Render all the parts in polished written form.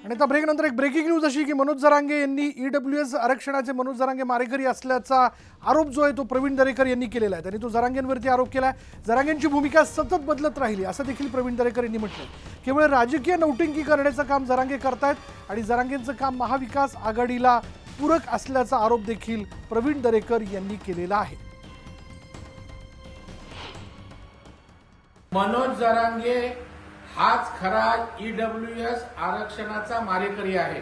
आणि आता ब्रेक नंतर एक ब्रेकिंग न्यूज अशी की मनोज जरांगे यांनी ईडब्ल्यूएस आरक्षणाचे मनोज जरांगे मारेकरी असल्याचा आरोप जो आहे तो प्रवीण दरेकर यांनी केलेला आहे। त्यांनी तो जरांगेंवरती आरोप केला। जरांगेंची भूमिका सतत बदलत राहिली असं देखील प्रवीण दरेकर यांनी म्हटलं। केवळ राजकीय नौटंकी करण्याचं काम जरांगे करतायत आणि जरांगेंचं काम महाविकास आघाडीला पूरक असल्याचा आरोप देखील प्रवीण दरेकर यांनी केलेला आहे। मनोज जरांगे हाच खरा ईडब्ल्यूएस आरक्षणाचा मारेकरी आहे।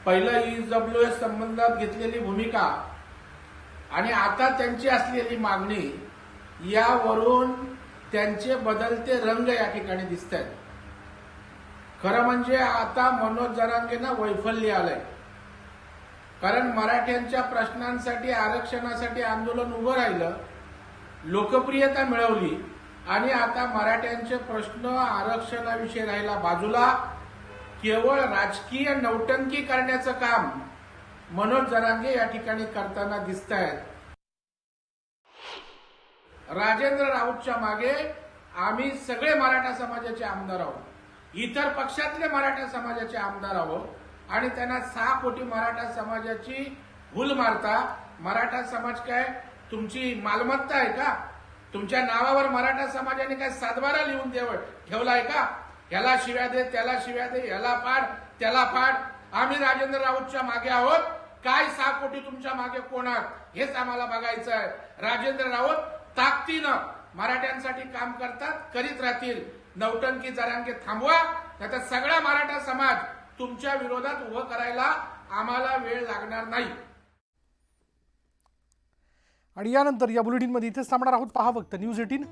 पहिलं ईडब्ल्यूएस संबंधात घेतलेली भूमिका आणि आता त्यांची असलेली मागणी यावरून त्यांचे बदलते रंग या ठिकाणी दिसत आहेत। खरं म्हणजे आता मनोज जरांगेंना वैफल्य आलंय, कारण मराठ्यांच्या प्रश्नांसाठी आरक्षणासाठी आंदोलन उभं राहिलं, लोकप्रियता मिळवली आणि आता मराठ्यांचे प्रश्न आरक्षणाविषयी राहिला बाजूला। केवळ राजकीय नौटंकी करण्याचं काम मनोज जरांगे या ठिकाणी करताना दिसत आहेत। राजेंद्र राऊतच्या मागे आम्ही सगळे मराठा समाजाचे आमदार आहोत, इतर पक्षातले मराठा समाजाचे आमदार आहोत आणि त्यांना 6 कोटी मराठा समाजाची भूल मारता। मराठा समाज काय तुमची मालमत्ता आहे का? तुमच्या नावावर मराठा समाजाने काय सातबारा लिहून ठेवलाय का? याला शिव्या दे, त्याला शिव्या दे, याला पाड, त्याला पाड। आम्ही राजेंद्र राऊतच्या मागे आहोत। काय 6 कोटी तुमच्या मागे कोण आहेत हेच आम्हाला बघायचं आहे। राजेंद्र राऊत ताकदीनं मराठ्यांसाठी काम करतात, करीत राहतील। नौटंकी जरांगे थांबवा, नाहीतर सगळा मराठा समाज तुमच्या विरोधात उभं करायला आम्हाला वेळ लागणार नाही। आणि यानंतर या बुलेटिनमध्ये इथेच थांबणार आहोत। पहा फक्त न्यूज 18।